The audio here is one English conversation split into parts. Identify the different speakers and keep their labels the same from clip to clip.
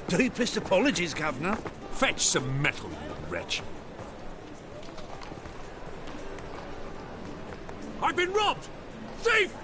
Speaker 1: Deepest apologies, Governor.
Speaker 2: Fetch some metal, you wretch. I've been robbed! Thief!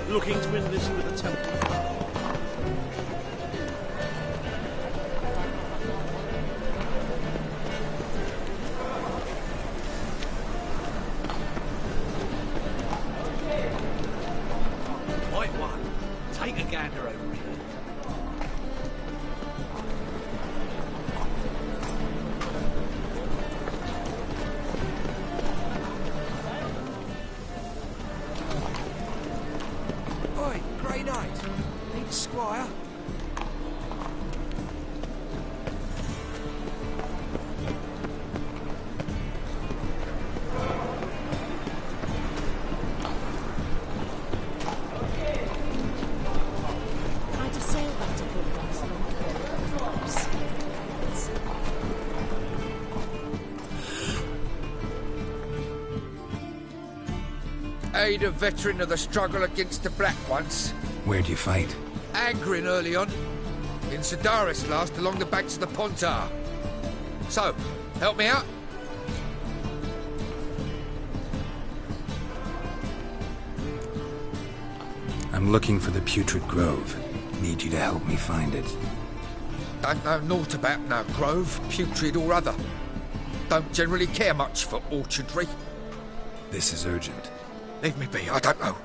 Speaker 1: Looking to win this with a temple.
Speaker 2: Right one. Take a gander over here.
Speaker 3: Oi, Grey Knight. Need a squire?
Speaker 4: Trying to sail back to Paradise.
Speaker 5: Aid a veteran of the struggle against the Black Ones.
Speaker 6: Where'd you fight?
Speaker 5: Angering early on. In Sedaris last, along the banks of the Pontar. So, help me out?
Speaker 6: I'm looking for the Putrid Grove. Need you to help me find it.
Speaker 5: Don't know naught about no grove, putrid or other. Don't generally care much for orchardry.
Speaker 6: This is urgent.
Speaker 5: Leave me be, I don't know.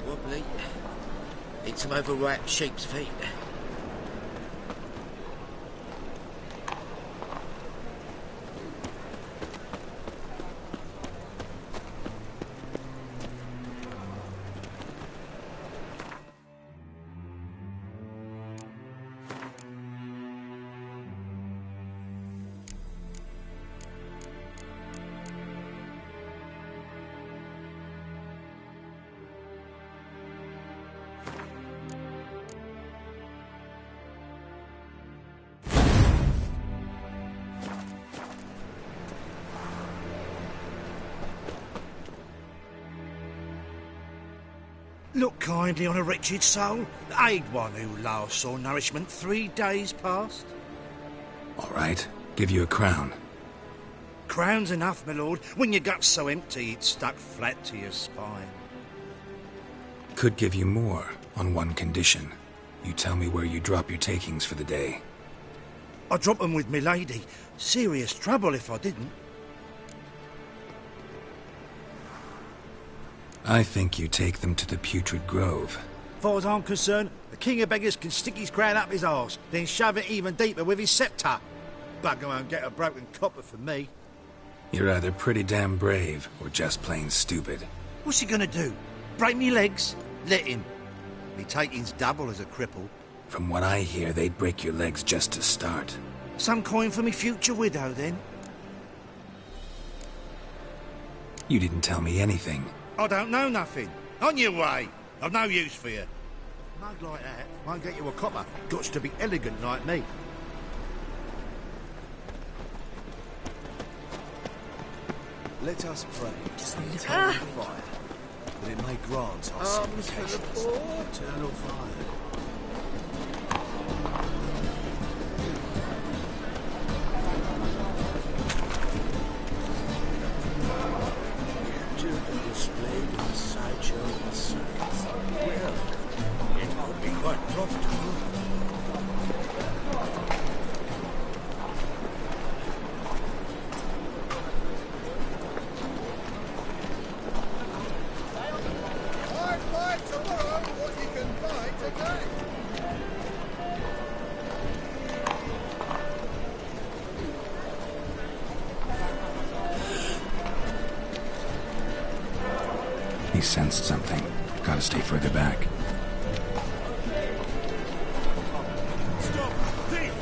Speaker 7: Wobbly. Need some overripe sheep's feet.
Speaker 1: Look kindly on a wretched soul. Aid one who last saw nourishment 3 days past.
Speaker 6: All right, give you a crown.
Speaker 1: Crown's enough, my lord, when your gut's so empty it's stuck flat to your spine.
Speaker 6: Could give you more, on one condition. You tell me where you drop your takings for the day.
Speaker 1: I drop 'em with me lady. Serious trouble if I didn't.
Speaker 6: I think you take them to the Putrid Grove.
Speaker 1: Far as I'm concerned, the king of beggars can stick his crown up his arse, then shove it even deeper with his sceptre. Bugger won't get a broken copper from me.
Speaker 6: You're either pretty damn brave, or just plain stupid.
Speaker 1: What's he gonna do? Break me legs? Let him. Me taking's double as a cripple.
Speaker 6: From what I hear, they'd break your legs just to start.
Speaker 1: Some coin for me future widow, then?
Speaker 6: You didn't tell me anything.
Speaker 1: I don't know nothing. On your way. I've no use for you. Mug like that won't get you a copper. Gots to be elegant like me.
Speaker 3: Let us pray to the eternal fire, that it may grant our supplications eternal fire.
Speaker 7: Displayed in the sideshow of the circus. Well, it would be quite profitable.
Speaker 5: I'd buy tomorrow what you can buy today.
Speaker 6: He sensed something. Gotta stay further back.
Speaker 1: Stop! Thief!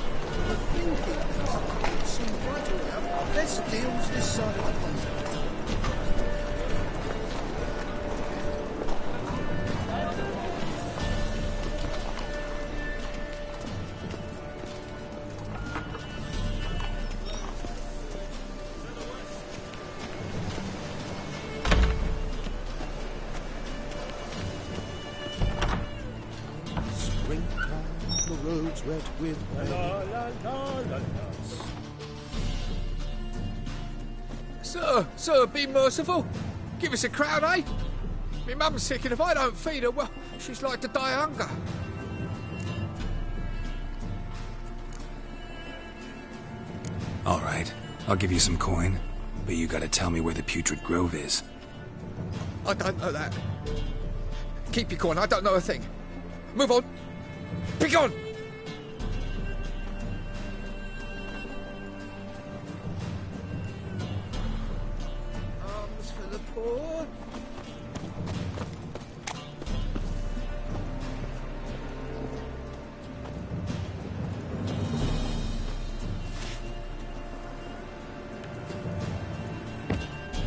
Speaker 3: Seem right around. Let's deal with this side of the pond. The roads wet with rain.
Speaker 5: Sir, be merciful. Give us a crown, eh? Me mum's sick, and if I don't feed her, well, she's like to die of hunger.
Speaker 6: All right, I'll give you some coin, but you gotta tell me where the Putrid Grove is.
Speaker 5: I don't know that. Keep your coin, I don't know a thing. Move on. Be gone!
Speaker 3: Arms for the poor.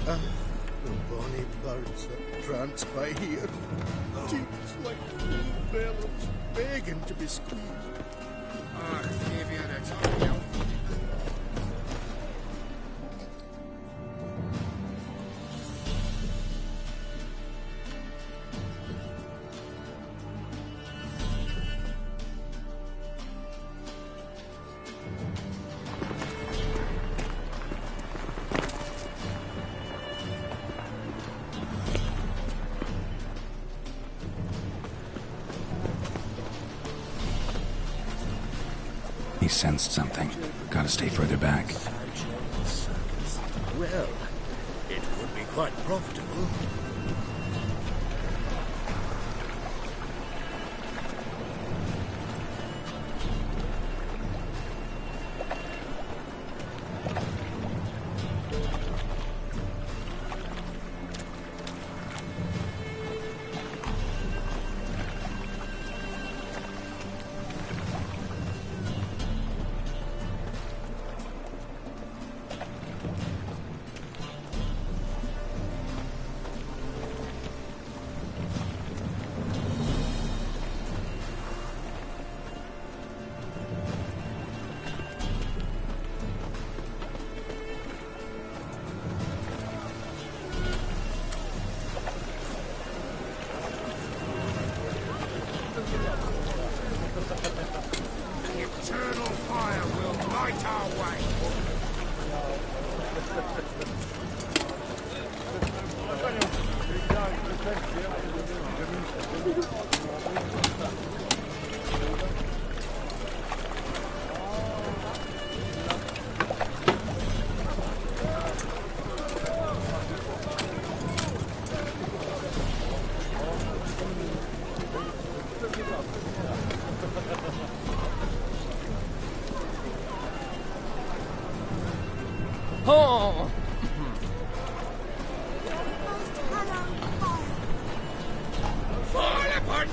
Speaker 8: The bonny birds that prance by here. Teeth like full bellows, begging to be squeezed.
Speaker 5: Ah, give you the time.
Speaker 6: He sensed something. Gotta stay further back.
Speaker 7: Sideshow of the circus. Well, it would be quite profitable.
Speaker 5: Eternal fire will light our way.
Speaker 9: Oh!
Speaker 5: Fall upon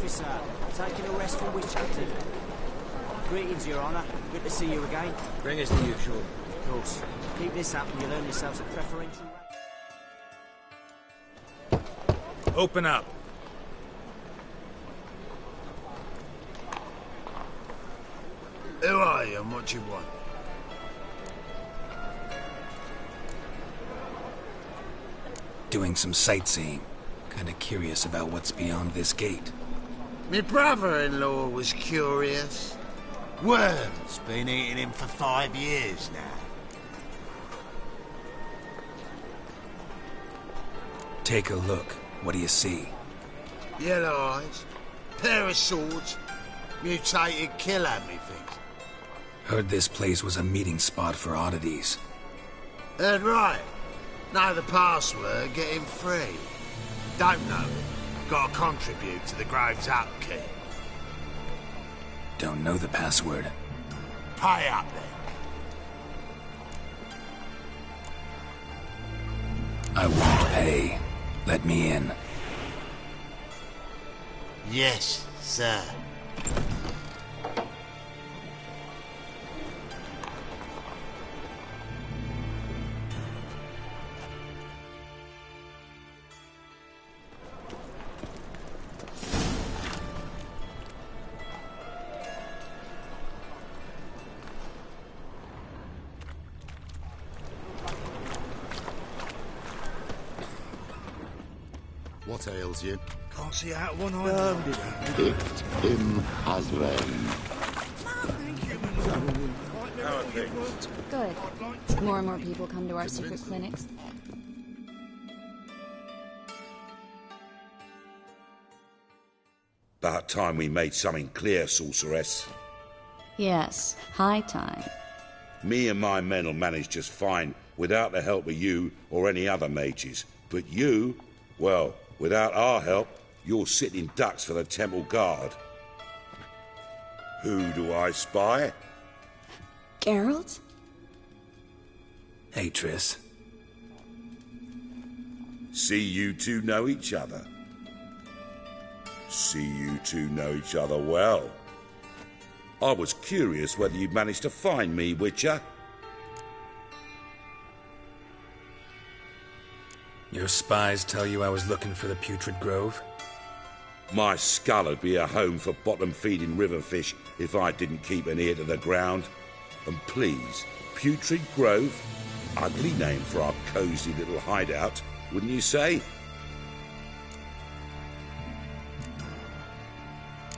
Speaker 9: officer. Taking a rest from Wicho3. Greetings, Your Honour. Good to see you again.
Speaker 3: Bring us the usual.
Speaker 9: Of course. Keep this up and you'll earn yourselves a preferential rate.
Speaker 6: Open up.
Speaker 7: Who are you and what you want?
Speaker 6: Doing some sightseeing. Kinda curious about what's beyond this gate.
Speaker 7: My brother-in-law was curious. Worms been eating him for 5 years now.
Speaker 6: Take a look. What do you see?
Speaker 7: Yellow eyes, pair of swords, mutated killer, methinks.
Speaker 6: Heard this place was a meeting spot for oddities.
Speaker 7: Heard right. Know the password, get him free. Don't know. Gotta contribute to the Grove's upkeep.
Speaker 6: Don't know the password.
Speaker 7: Pay up then.
Speaker 6: I won't pay. Let me in.
Speaker 7: Yes, sir.
Speaker 3: What ails you?
Speaker 1: Can't see out one eye.
Speaker 10: It's him, husband.
Speaker 4: Good. More and more people come to our secret clinics.
Speaker 11: About time we made something clear, sorceress.
Speaker 4: Yes, high time.
Speaker 11: Me and my men will manage just fine without the help of you or any other mages. But you, well, without our help, you're sitting ducks for the temple guard. Who do I spy?
Speaker 4: Geralt?
Speaker 6: Hey, Triss.
Speaker 11: See you two know each other. See you two know each other well. I was curious whether you'd managed to find me, Witcher.
Speaker 6: Your spies tell you I was looking for the Putrid Grove?
Speaker 11: My skull would be a home for bottom-feeding river fish if I didn't keep an ear to the ground. And please, Putrid Grove? Ugly name for our cosy little hideout, wouldn't you say?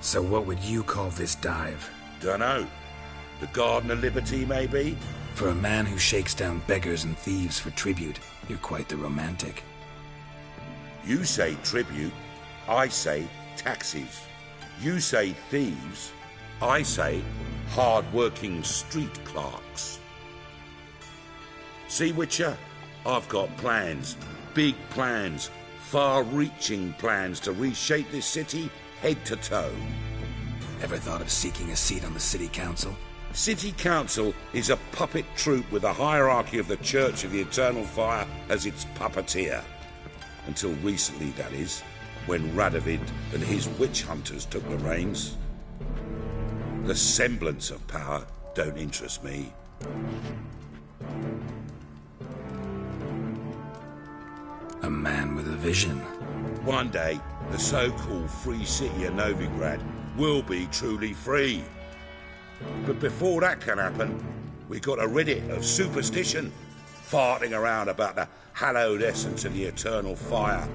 Speaker 6: So what would you call this dive?
Speaker 11: Dunno. The Garden of Liberty, maybe?
Speaker 6: For a man who shakes down beggars and thieves for tribute, you're quite the romantic.
Speaker 11: You say tribute, I say taxes. You say thieves, I say hard-working street clerks. See, Witcher, I've got plans, big plans, far-reaching plans to reshape this city head to toe.
Speaker 6: Ever thought of seeking a seat on the city council?
Speaker 11: City Council is a puppet troupe with the hierarchy of the Church of the Eternal Fire as its puppeteer. Until recently, that is, when Radovid and his witch hunters took the reins. The semblance of power don't interest me.
Speaker 6: A man with a vision.
Speaker 11: One day, the so-called free city of Novigrad will be truly free. But before that can happen, we got to rid it of superstition, farting around about the hallowed essence of the eternal fire.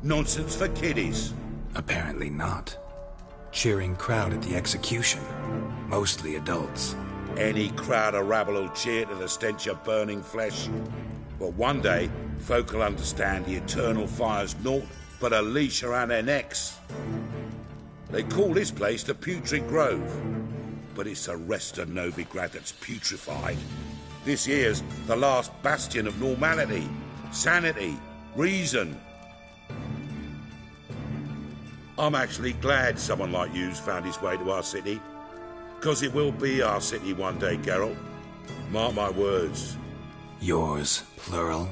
Speaker 11: Nonsense for kiddies.
Speaker 6: Apparently not. Cheering crowd at the execution. Mostly adults.
Speaker 11: Any crowd of rabble will cheer to the stench of burning flesh. But one day, folk will understand the eternal fire's naught but a leash around their necks. They call this place the Putrid Grove. But it's the rest of Novigrad that's putrefied. This here's the last bastion of normality, sanity, reason. I'm actually glad someone like you's found his way to our city. 'Cause it will be our city one day, Geralt. Mark my words.
Speaker 6: Yours, plural?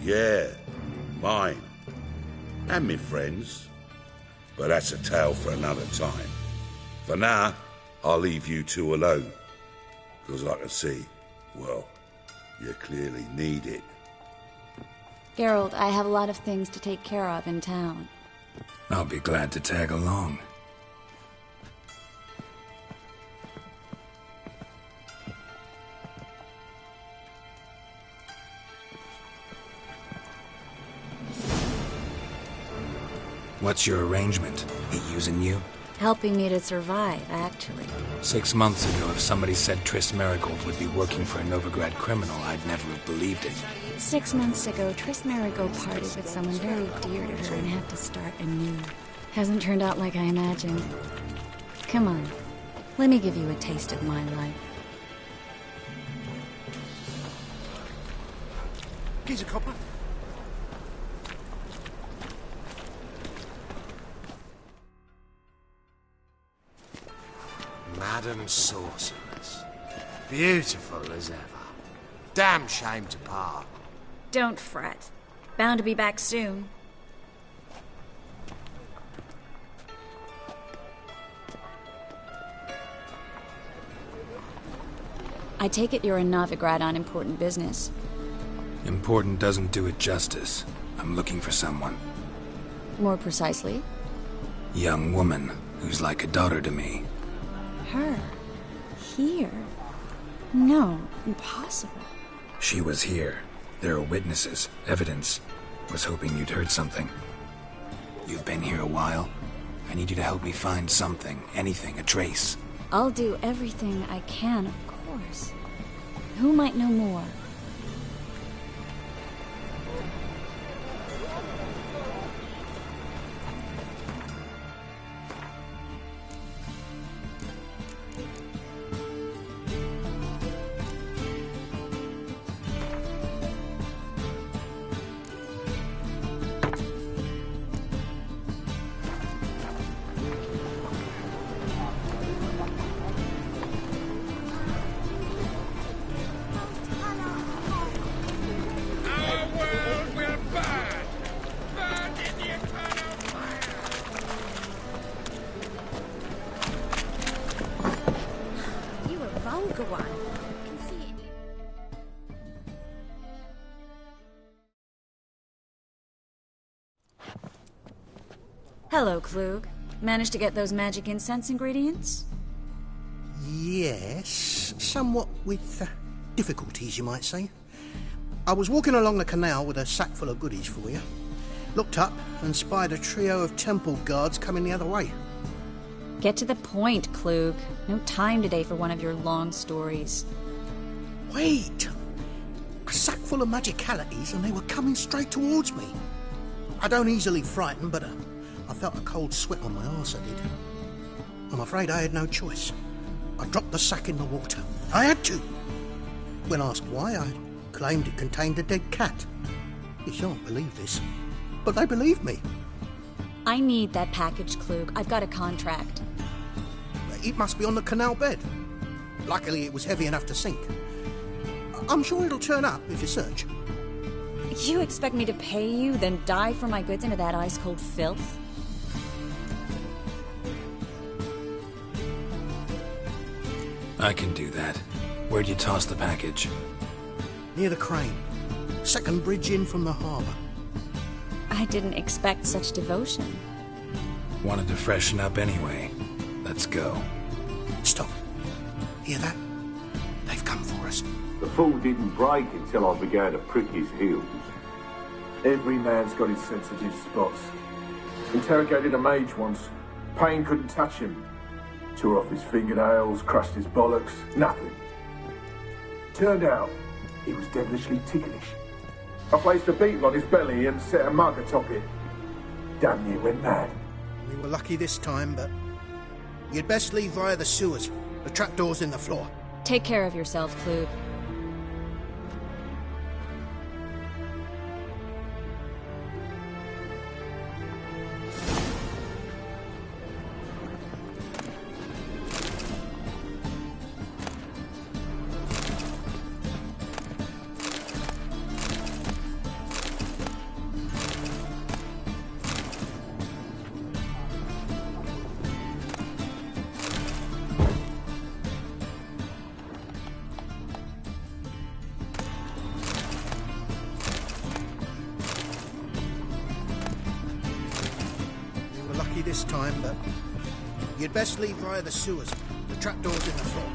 Speaker 11: Yeah, mine. And me friends. But that's a tale for another time. For now, I'll leave you two alone. Because I can see, well, you clearly need it.
Speaker 4: Geralt, I have a lot of things to take care of in town.
Speaker 6: I'll be glad to tag along. What's your arrangement? He using you?
Speaker 4: Helping me to survive, actually.
Speaker 6: 6 months ago, if somebody said Triss Merigold would be working for a Novigrad criminal, I'd never have believed it.
Speaker 4: 6 months ago, Triss Merigold parted with someone very dear to her and had to start anew. Hasn't turned out like I imagined. Come on, let me give you a taste of my life.
Speaker 1: Here's a copper.
Speaker 7: Madam Sorceress. Beautiful as ever. Damn shame to part.
Speaker 4: Don't fret. Bound to be back soon. I take it you're in Novigrad on important business.
Speaker 6: Important doesn't do it justice. I'm looking for someone.
Speaker 4: More precisely?
Speaker 6: Young woman who's like a daughter to me.
Speaker 4: Her? Here? No, impossible.
Speaker 6: She was here. There are witnesses, evidence. Was hoping you'd heard something. You've been here a while. I need you to help me find something, anything, a trace.
Speaker 4: I'll do everything I can, of course. Who might know more? Hello, Klug. Managed to get those magic incense ingredients?
Speaker 8: Yes, somewhat with difficulties, you might say. I was walking along the canal with a sack full of goodies for you. Looked up and spied a trio of temple guards coming the other way.
Speaker 4: Get to the point, Klug. No time today for one of your long stories.
Speaker 8: Wait! A sack full of magicalities and they were coming straight towards me. I don't easily frighten, but I felt a cold sweat on my arse, I did. I'm afraid I had no choice. I dropped the sack in the water. I had to. When asked why, I claimed it contained a dead cat. You shan't believe this, but they believed me.
Speaker 4: I need that package, Klug. I've got a contract.
Speaker 8: It must be on the canal bed. Luckily, it was heavy enough to sink. I'm sure it'll turn up if you search.
Speaker 4: You expect me to pay you, then dive for my goods into that ice-cold filth?
Speaker 6: I can do that. Where'd you toss the package?
Speaker 8: Near the crane. Second bridge in from the harbour.
Speaker 4: I didn't expect such devotion.
Speaker 6: Wanted to freshen up anyway. Let's go.
Speaker 8: Stop. Hear that? They've come for us.
Speaker 12: The fall didn't break until I began to prick his heels.
Speaker 13: Every man's got his sensitive spots. Interrogated a mage once. Pain couldn't touch him. Tore off his fingernails, crushed his bollocks, nothing. Turned out, he was devilishly ticklish. I placed a beetle on his belly and set a mug atop it. Damn near went mad.
Speaker 8: We were lucky this time, but you'd best leave via the sewers. The trapdoor's in the floor.
Speaker 4: Take care of yourself, Klug.
Speaker 8: this time, but you'd best leave via the sewers. The trapdoor's in the floor.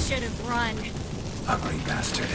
Speaker 4: Should have run.
Speaker 6: Ugly bastard.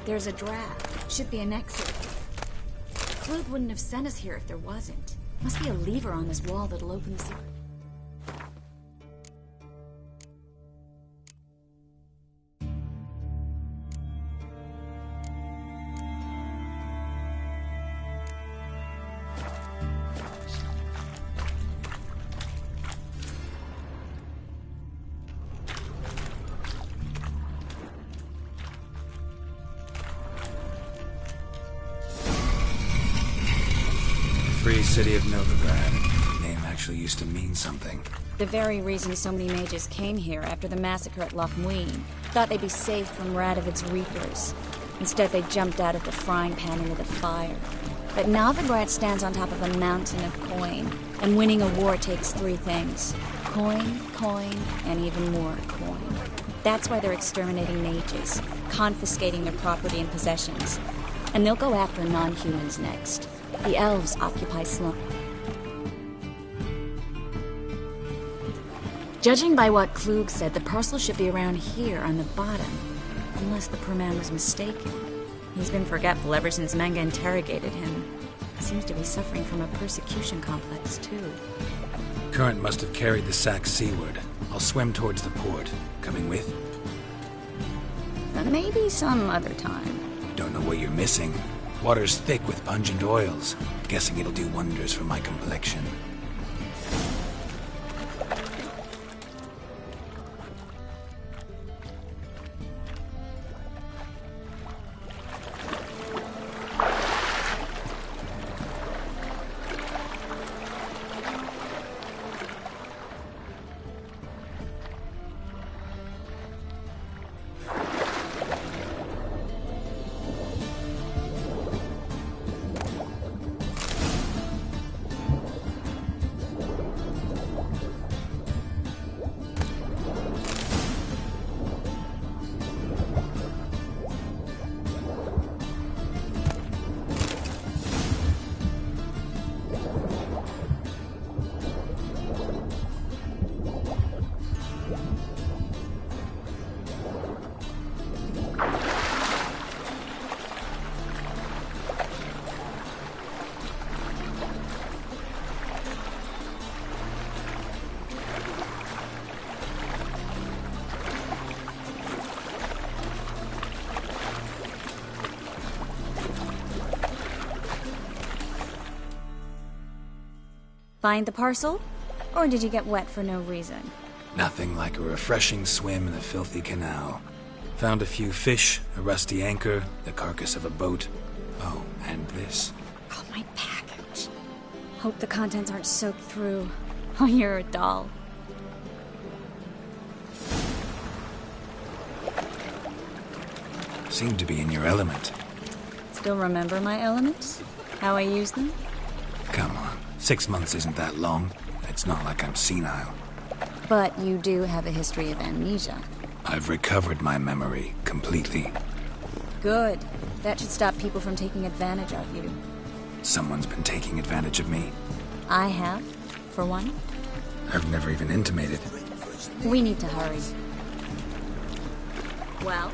Speaker 4: There's a draft. Should be an exit. Klug wouldn't have sent us here if there wasn't. Must be a lever on this wall that'll open the door.
Speaker 6: Free city of Novigrad. Name actually used to mean something.
Speaker 4: The very reason so many mages came here after the massacre at Loch Muin. Thought they'd be safe from Radovid's reapers. Instead, they jumped out of the frying pan into the fire. But Novigrad stands on top of a mountain of coin, and winning a war takes three things. Coin, coin, and even more coin. That's why they're exterminating mages, confiscating their property and possessions. And they'll go after non-humans next. The elves occupy slum. Judging by what Klug said, the parcel should be around here on the bottom. Unless the poor man was mistaken. He's been forgetful ever since Manga interrogated him. Seems to be suffering from a persecution complex, too.
Speaker 6: Current must have carried the sack seaward. I'll swim towards the port. Coming with?
Speaker 4: Maybe some other time.
Speaker 6: Don't know what you're missing. Water's thick with pungent oils. Guessing it'll do wonders for my complexion.
Speaker 4: Find the parcel? Or did you get wet for no reason?
Speaker 6: Nothing like a refreshing swim in a filthy canal. Found a few fish, a rusty anchor, the carcass of a boat. Oh, and this.
Speaker 4: Oh, my package. Hope the contents aren't soaked through. Oh, you're a doll.
Speaker 6: Seem to be in your element.
Speaker 4: Still remember my elements? How I use them?
Speaker 6: Come on, 6 months isn't that long. It's not like I'm senile.
Speaker 4: But you do have a history of amnesia.
Speaker 6: I've recovered my memory completely.
Speaker 4: Good. That should stop people from taking advantage of you.
Speaker 6: Someone's been taking advantage of me.
Speaker 4: I have, for one.
Speaker 6: I've never even intimated.
Speaker 4: We need to hurry. Well?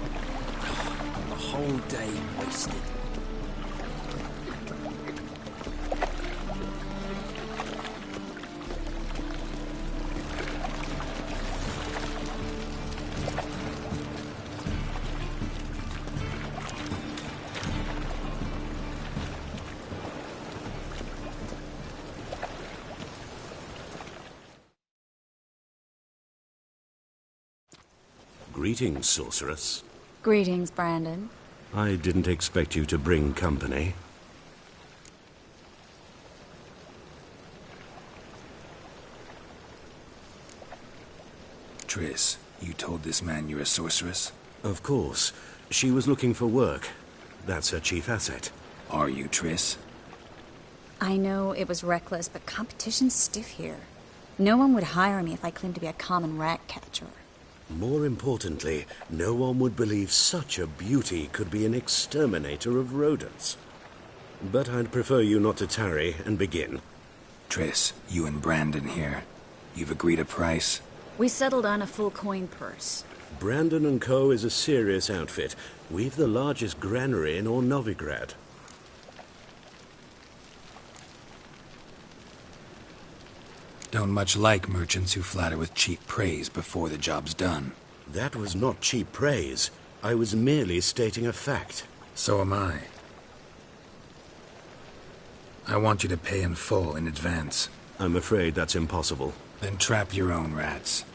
Speaker 9: A whole day wasted.
Speaker 14: Greetings, sorceress.
Speaker 4: Greetings, Brandon.
Speaker 14: I didn't expect you to bring company.
Speaker 6: Triss, you told this man you're a sorceress?
Speaker 14: Of course. She was looking for work. That's her chief asset.
Speaker 6: Are you, Triss?
Speaker 4: I know it was reckless, but competition's stiff here. No one would hire me if I claimed to be a common rat catcher.
Speaker 14: More importantly, no one would believe such a beauty could be an exterminator of rodents. But I'd prefer you not to tarry and begin.
Speaker 6: Triss, you and Brandon here. You've agreed a price?
Speaker 4: We settled on a full coin purse.
Speaker 14: Brandon & Co. is a serious outfit. We've the largest granary in all Novigrad.
Speaker 6: Don't much like merchants who flatter with cheap praise before the job's done.
Speaker 14: That was not cheap praise. I was merely stating a fact.
Speaker 6: So am I. I want you to pay in full in advance.
Speaker 14: I'm afraid that's impossible.
Speaker 6: Then trap your own rats.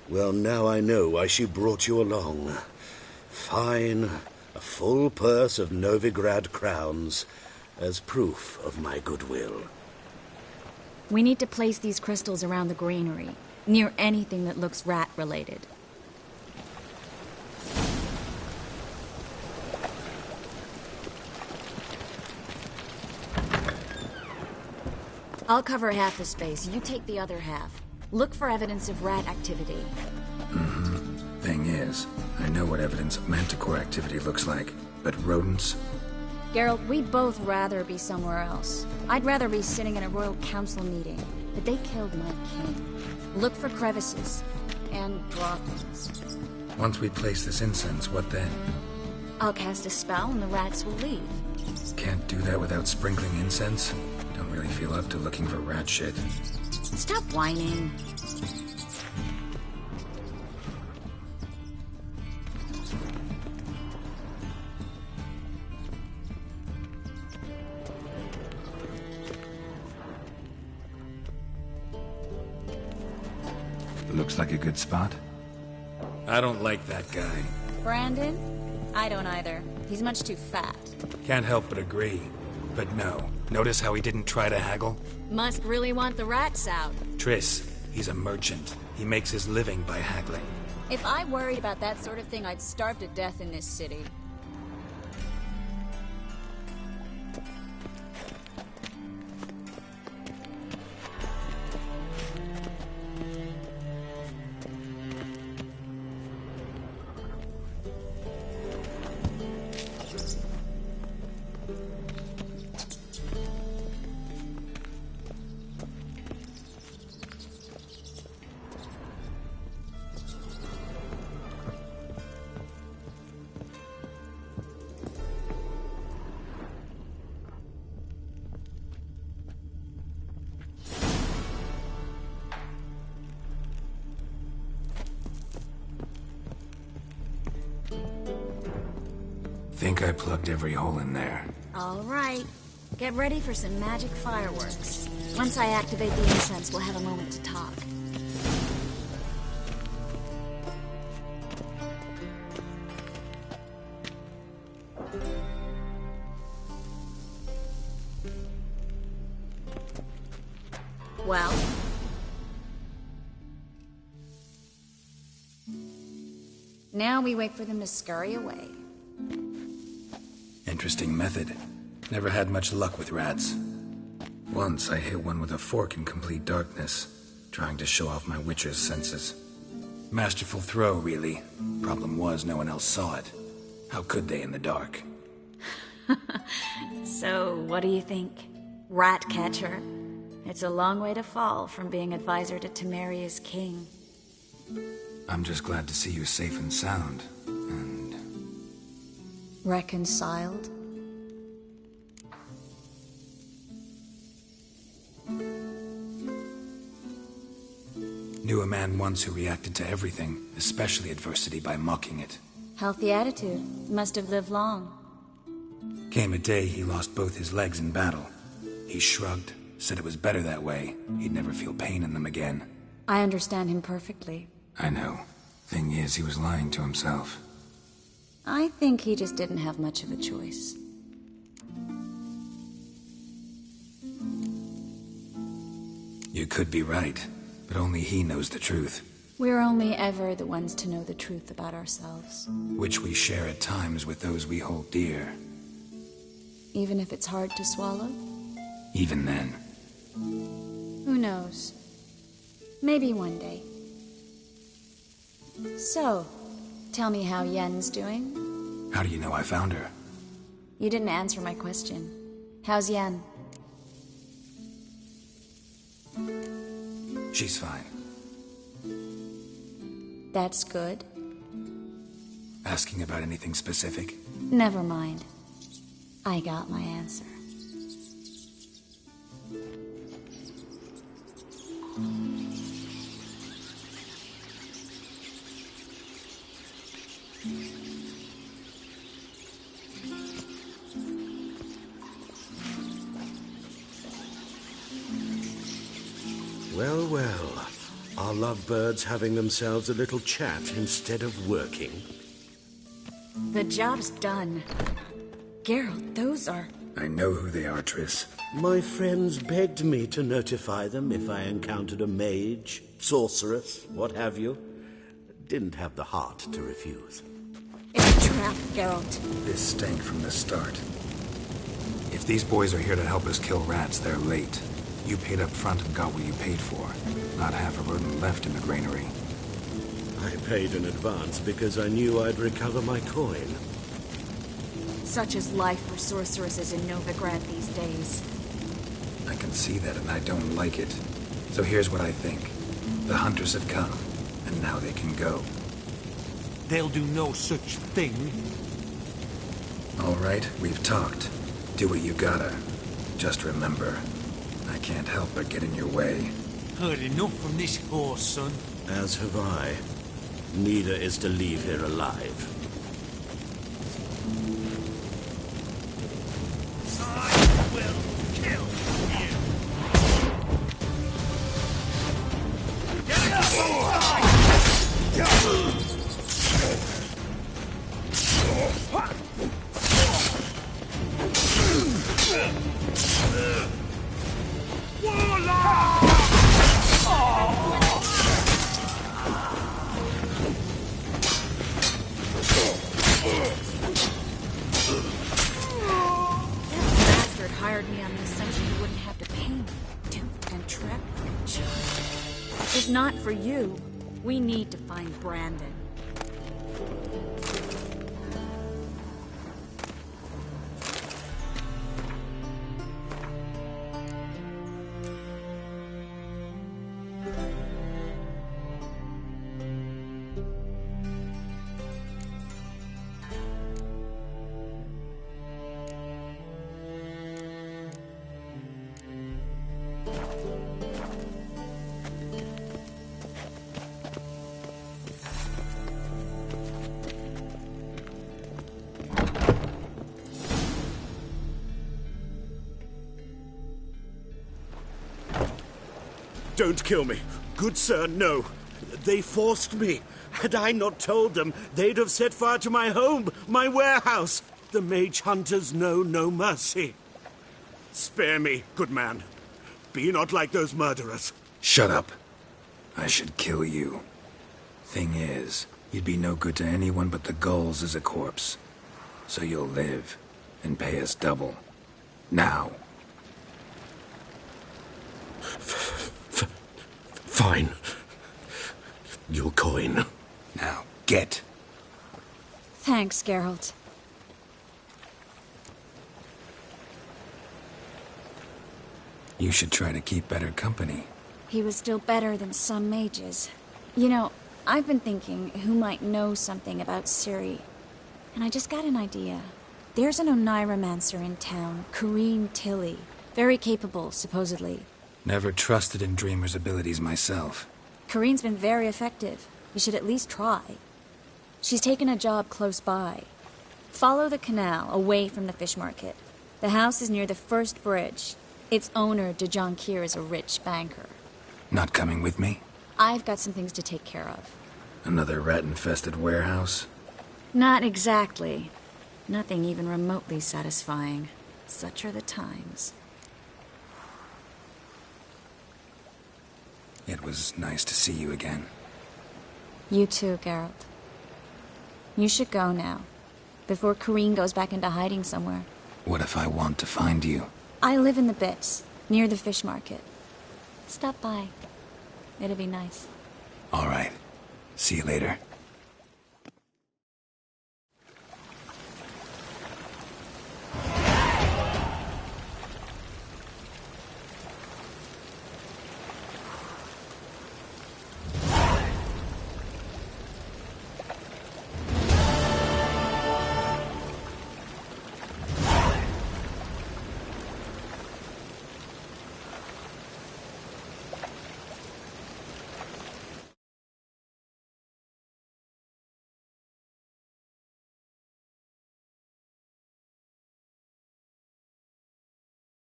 Speaker 14: Well, now I know why she brought you along. Fine. A full purse of Novigrad crowns as proof of my goodwill.
Speaker 4: We need to place these crystals around the granary, near anything that looks rat-related. I'll cover half the space, you take the other half. Look for evidence of rat activity.
Speaker 6: Thing is, I know what evidence of manticore activity looks like, but rodents?
Speaker 4: Geralt, we'd both rather be somewhere else. I'd rather be sitting in a royal council meeting, but they killed my king. Look for crevices, and draw things.
Speaker 6: Once we place this incense, what then?
Speaker 4: I'll cast a spell and the rats will leave.
Speaker 6: Can't do that without sprinkling incense? Don't really feel up to looking for rat shit.
Speaker 4: Stop whining.
Speaker 6: Looks like a good spot. I don't like that guy.
Speaker 4: Brandon? I don't either. He's much too fat.
Speaker 6: Can't help but agree. But no. Notice how he didn't try to haggle?
Speaker 4: Must really want the rats out.
Speaker 6: Triss, he's a merchant. He makes his living by haggling.
Speaker 4: If I worried about that sort of thing, I'd starve to death in this city.
Speaker 6: Think I plugged every hole in there.
Speaker 4: All right. Get ready for some magic fireworks. Once I activate the incense, we'll have a moment to talk. Well? Now we wait for them to scurry away.
Speaker 6: Interesting method. Never had much luck with rats. Once I hit one with a fork in complete darkness, trying to show off my witcher's senses. Masterful throw, really. Problem was, no one else saw it. How could they in the dark?
Speaker 4: So, what do you think? Rat catcher? It's a long way to fall from being advisor to Temeria's king.
Speaker 6: I'm just glad to see you safe and sound, and...
Speaker 4: Reconciled?
Speaker 6: Knew a man once who reacted to everything, especially adversity, by mocking it.
Speaker 4: Healthy attitude. Must have lived long.
Speaker 6: Came a day he lost both his legs in battle. He shrugged, said it was better that way. He'd never feel pain in them again.
Speaker 4: I understand him perfectly.
Speaker 6: I know. Thing is, he was lying to himself.
Speaker 4: I think he just didn't have much of a choice.
Speaker 6: You could be right, but only he knows the truth.
Speaker 4: We're only ever the ones to know the truth about ourselves.
Speaker 6: Which we share at times with those we hold dear.
Speaker 4: Even if it's hard to swallow?
Speaker 6: Even then.
Speaker 4: Who knows? Maybe one day. So, tell me how Yen's doing?
Speaker 6: How do you know I found her?
Speaker 4: You didn't answer my question. How's Yen?
Speaker 6: She's fine.
Speaker 4: That's good.
Speaker 6: Asking about anything specific?
Speaker 4: Never mind. I got my answer.
Speaker 14: Well, well. Are lovebirds having themselves a little chat instead of working?
Speaker 4: The job's done. Geralt, those are...
Speaker 6: I know who they are, Triss.
Speaker 14: My friends begged me to notify them if I encountered a mage, sorceress, what have you. Didn't have the heart to refuse.
Speaker 4: It's a trap, Geralt.
Speaker 6: This stank from the start. If these boys are here to help us kill rats, they're late. You paid up front and got what you paid for. Not half a rodent left in the granary.
Speaker 14: I paid in advance because I knew I'd recover my coin.
Speaker 4: Such is life for sorceresses in Novigrad these days.
Speaker 6: I can see that and I don't like it. So here's what I think. The hunters have come, and now they can go.
Speaker 2: They'll do no such thing.
Speaker 6: All right, we've talked. Do what you gotta. Just remember, I can't help but get in your way.
Speaker 2: Heard enough from this horse, son.
Speaker 14: As have I. Neither is to leave here alive.
Speaker 2: I will kill you. Get up!
Speaker 4: Hired me on the assumption you wouldn't have to pay me. Duped and trapped like a child. If not for you, we need to find Brandon.
Speaker 14: Don't kill me. Good sir, no. They forced me. Had I not told them, they'd have set fire to my home, my warehouse. The mage hunters know no mercy. Spare me, good man. Be not like those murderers.
Speaker 6: Shut up. I should kill you. Thing is, you'd be no good to anyone but the gulls as a corpse. So you'll live, and pay us double. Now.
Speaker 14: Fine. Your coin.
Speaker 6: Now, get.
Speaker 4: Thanks, Geralt.
Speaker 6: You should try to keep better company.
Speaker 4: He was still better than some mages. You know, I've been thinking who might know something about Ciri. And I just got an idea. There's an Oneiromancer in town, Corrine Tilly. Very capable, supposedly.
Speaker 6: Never trusted in Dreamer's abilities myself.
Speaker 4: Corrine's been very effective. You should at least try. She's taken a job close by. Follow the canal, away from the fish market. The house is near the first bridge. Its owner, de Jonquier, is a rich banker.
Speaker 6: Not coming with me?
Speaker 4: I've got some things to take care of.
Speaker 6: Another rat-infested warehouse?
Speaker 4: Not exactly. Nothing even remotely satisfying. Such are the times.
Speaker 6: It was nice to see you again.
Speaker 4: You too, Geralt. You should go now, before Corrine goes back into hiding somewhere.
Speaker 6: What if I want to find you?
Speaker 4: I live in the Bits, near the fish market. Stop by. It'd be nice.
Speaker 6: All right. See you later.